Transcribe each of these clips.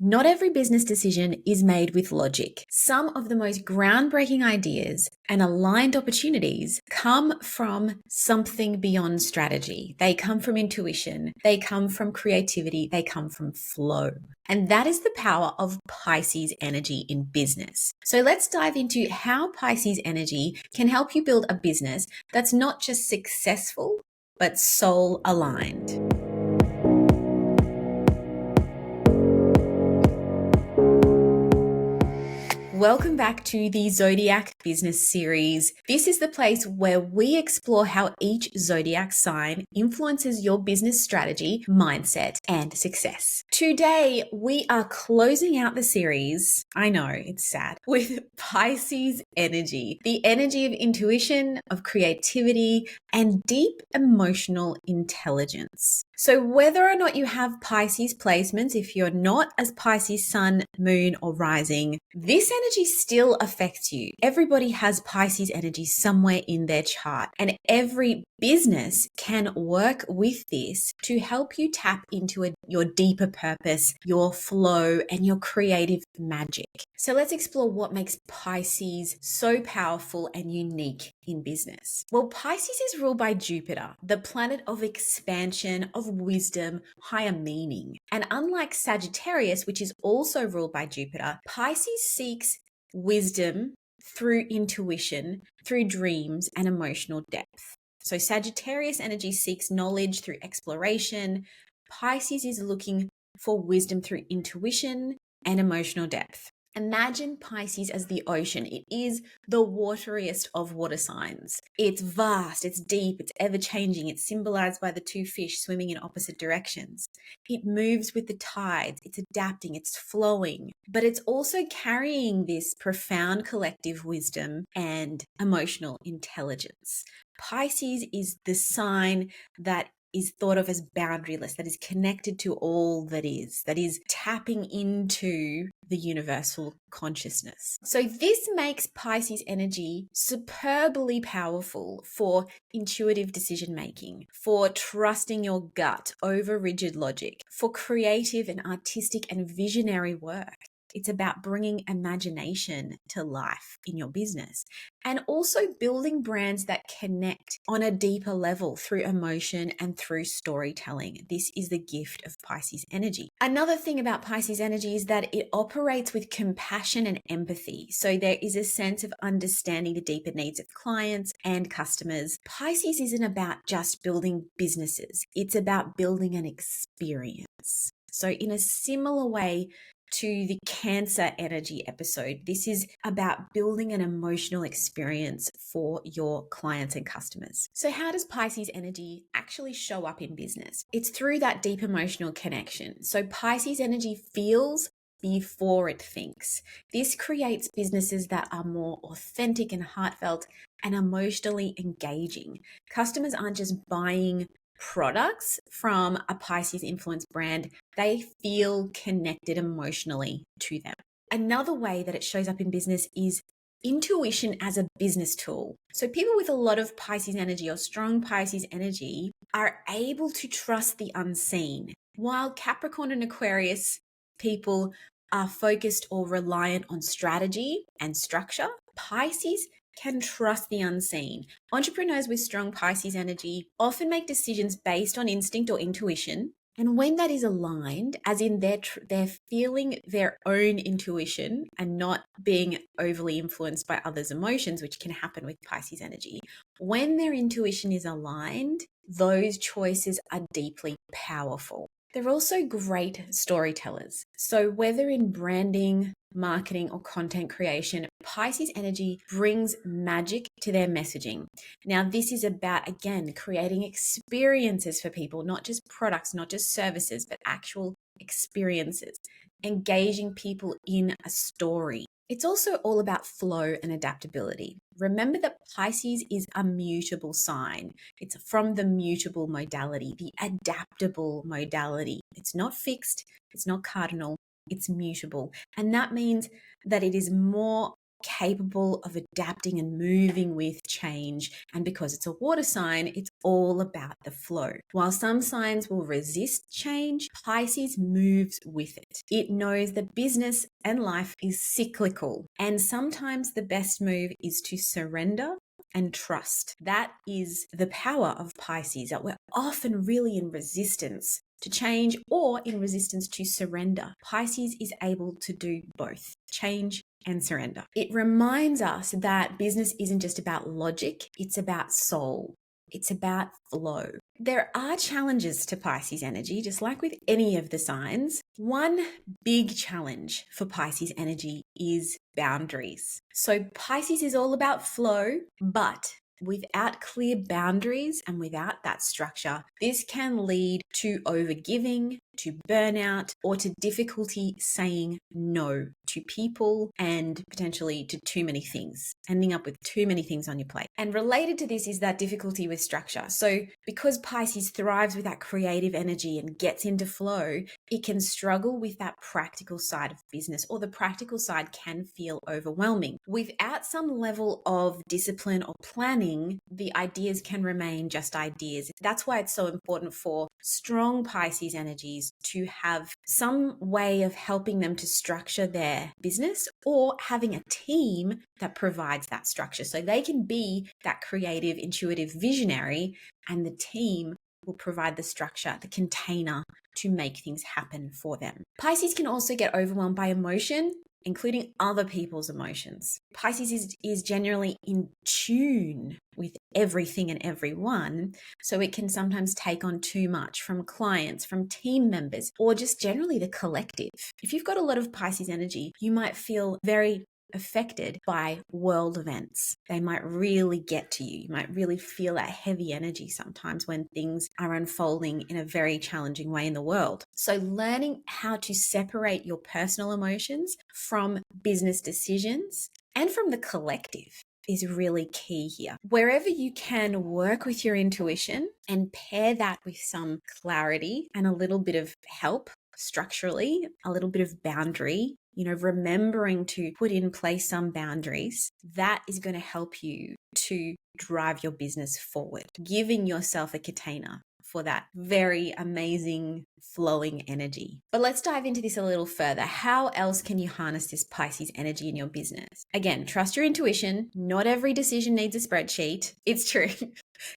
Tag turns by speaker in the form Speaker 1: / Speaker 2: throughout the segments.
Speaker 1: Not every business decision is made with logic. Some of the most groundbreaking ideas and aligned opportunities come from something beyond strategy. They come from intuition. They come from creativity. They come from flow. And that is the power of Pisces energy in business. So let's dive into how Pisces energy can help you build a business that's not just successful, but soul aligned. Welcome back to the Zodiac Business Series. This is the place where we explore how each zodiac sign influences your business strategy, mindset, and success. Today, we are closing out the series, I know, it's sad, with Pisces energy, the energy of intuition, of creativity, and deep emotional intelligence. So whether or not you have Pisces placements, if you're not as Pisces sun, moon, or rising, this energy still affects you. Everybody has Pisces energy somewhere in their chart, and every business can work with this to help you tap into your deeper purpose, your flow, and your creative magic. So let's explore what makes Pisces so powerful and unique in business. Well, Pisces is ruled by Jupiter, the planet of expansion, of wisdom, higher meaning. And unlike Sagittarius, which is also ruled by Jupiter, Pisces seeks wisdom through intuition, through dreams and emotional depth. So Sagittarius energy seeks knowledge through exploration. Pisces is looking for wisdom through intuition and emotional depth. Imagine Pisces as the ocean. It is the wateriest of water signs. It's vast, it's deep, it's ever-changing. It's symbolized by the two fish swimming in opposite directions. It moves with the tides, it's adapting, it's flowing, but it's also carrying this profound collective wisdom and emotional intelligence. Pisces is the sign that is thought of as boundaryless, that is connected to all that is tapping into the universal consciousness. So this makes Pisces energy superbly powerful for intuitive decision making, for trusting your gut over rigid logic, for creative and artistic and visionary work. It's about bringing imagination to life in your business and also building brands that connect on a deeper level through emotion and through storytelling. This is the gift of Pisces energy. Another thing about Pisces energy is that it operates with compassion and empathy. So there is a sense of understanding the deeper needs of clients and customers. Pisces isn't about just building businesses. It's about building an experience. So in a similar way to the Cancer energy episode, this is about building an emotional experience for your clients and customers. So how does Pisces energy actually show up in business? It's through that deep emotional connection. So Pisces energy feels before it thinks. This creates businesses that are more authentic and heartfelt and emotionally engaging. Customers aren't just buying products from a Pisces influenced brand, they feel connected emotionally to them. Another way that it shows up in business is intuition as a business tool. So people with a lot of Pisces energy or strong Pisces energy are able to trust the unseen, while Capricorn and Aquarius people are focused or reliant on strategy and structure. Pisces can trust the unseen. Entrepreneurs with strong Pisces energy often make decisions based on instinct or intuition. And when that is aligned, as in they're feeling their own intuition and not being overly influenced by others' emotions, which can happen with Pisces energy, when their intuition is aligned, those choices are deeply powerful. They're also great storytellers. So whether in branding, marketing, or content creation, Pisces energy brings magic to their messaging. Now, this is about, again, creating experiences for people, not just products, not just services, but actual experiences, engaging people in a story. It's also all about flow and adaptability. Remember that Pisces is a mutable sign. It's from the mutable modality, the adaptable modality. It's not fixed, it's not cardinal, it's mutable. And that means that it is more capable of adapting and moving with change. And because it's a water sign, it's all about the flow. While some signs will resist change, Pisces moves with it. It knows that business and life is cyclical, and sometimes the best move is to surrender and trust. That is the power of Pisces, that we're often really in resistance to change or in resistance to surrender. Pisces is able to do both, change and surrender. It reminds us that business isn't just about logic, it's about soul. It's about flow. There are challenges to Pisces energy, just like with any of the signs. One big challenge for Pisces energy is boundaries. So Pisces is all about flow, but without clear boundaries and without that structure, this can lead to overgiving, to burnout, or to difficulty saying no to people and potentially to too many things, ending up with too many things on your plate. And related to this is that difficulty with structure. So because Pisces thrives with that creative energy and gets into flow, it can struggle with that practical side of business, or the practical side can feel overwhelming. Without some level of discipline or planning, the ideas can remain just ideas. That's why it's so important for strong Pisces energies to have some way of helping them to structure their business, or having a team that provides that structure. So they can be that creative, intuitive visionary, and the team will provide the structure, the container to make things happen for them. Pisces can also get overwhelmed by emotion, including other people's emotions. Pisces is generally in tune with everything and everyone, so it can sometimes take on too much from clients, from team members, or just generally the collective. If you've got a lot of Pisces energy, you might feel very affected by world events. They might really get to you. You might really feel that heavy energy sometimes when things are unfolding in a very challenging way in the world. So learning how to separate your personal emotions from business decisions and from the collective is really key here. Wherever you can, work with your intuition and pair that with some clarity and a little bit of help structurally, a little bit of boundary, remembering to put in place some boundaries, that is going to help you to drive your business forward, giving yourself a container for that very amazing flowing energy. But let's dive into this a little further. How else can you harness this Pisces energy in your business? Again, trust your intuition. Not every decision needs a spreadsheet. It's true.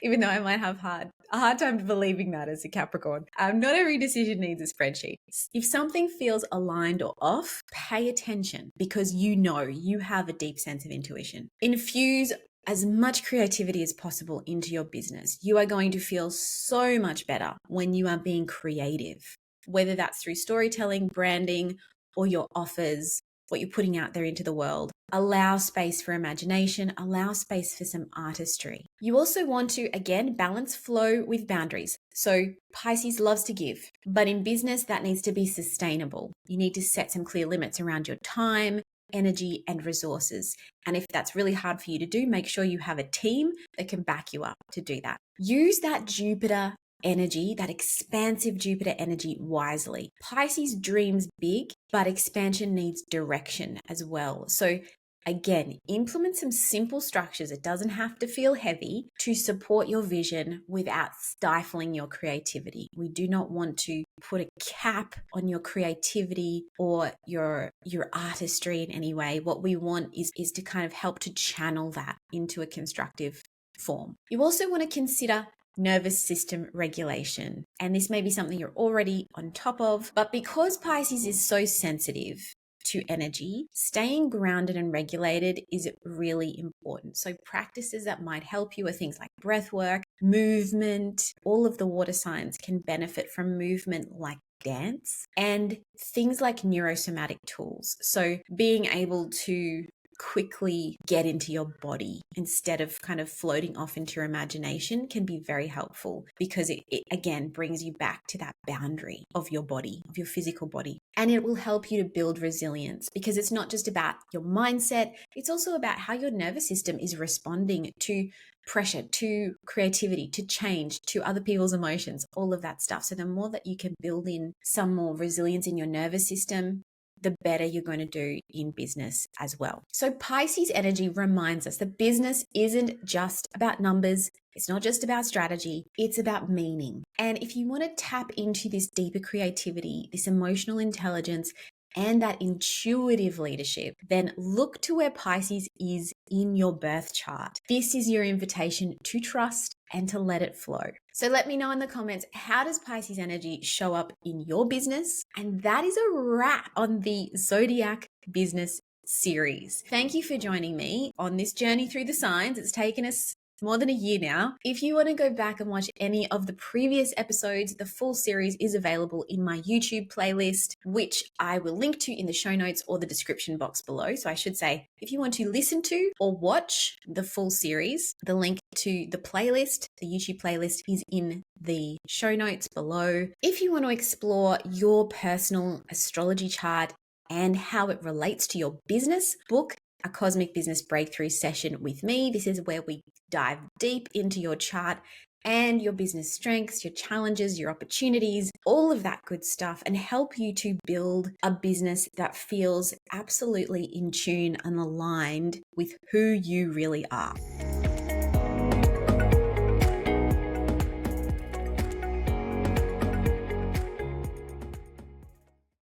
Speaker 1: Even though I might have a hard time believing that as a Capricorn. Not every decision needs a spreadsheet. If something feels aligned or off, pay attention, because you have a deep sense of intuition. Infuse as much creativity as possible into your business. You are going to feel so much better when you are being creative, whether that's through storytelling, branding, or your offers, what you're putting out there into the world. Allow space for imagination, allow space for some artistry. You also want to, again, balance flow with boundaries. So Pisces loves to give, but in business, that needs to be sustainable. You need to set some clear limits around your time, energy, and resources. And if that's really hard for you to do, make sure you have a team that can back you up to do that. Use that Jupiter energy, that expansive Jupiter energy, wisely. Pisces dreams big, but expansion needs direction as well. So again, implement some simple structures. It doesn't have to feel heavy to support your vision without stifling your creativity. We do not want to put a cap on your creativity or your artistry in any way. What we want is to kind of help to channel that into a constructive form. You also want to consider nervous system regulation. And this may be something you're already on top of, but because Pisces is so sensitive to energy, staying grounded and regulated is really important. So practices that might help you are things like breath work, movement. All of the water signs can benefit from movement like dance, and things like neurosomatic tools. So being able to quickly get into your body instead of kind of floating off into your imagination can be very helpful, because it again brings you back to that boundary of your body, of your physical body. And it will help you to build resilience, because it's not just about your mindset, it's also about how your nervous system is responding to pressure, to creativity, to change, to other people's emotions, all of that stuff. So the more that you can build in some more resilience in your nervous system, the better you're going to do in business as well. So Pisces energy reminds us that business isn't just about numbers. It's not just about strategy. It's about meaning. And if you want to tap into this deeper creativity, this emotional intelligence, and that intuitive leadership, then look to where Pisces is in your birth chart. This is your invitation to trust and to let it flow. So let me know in the comments, how does Pisces energy show up in your business? And that is a wrap on the Zodiac Business Series. Thank you for joining me on this journey through the signs. It's taken us more than a year now. If you want to go back and watch any of the previous episodes, the full series is available in my YouTube playlist, which I will link to in the show notes or the description box below. So I should say, if you want to listen to or watch the full series, the link to the playlist, the YouTube playlist, is in the show notes below. If you want to explore your personal astrology chart and how it relates to your business, book a Cosmic Business Breakthrough session with me. This is where we dive deep into your chart and your business strengths, your challenges, your opportunities, all of that good stuff, and help you to build a business that feels absolutely in tune and aligned with who you really are.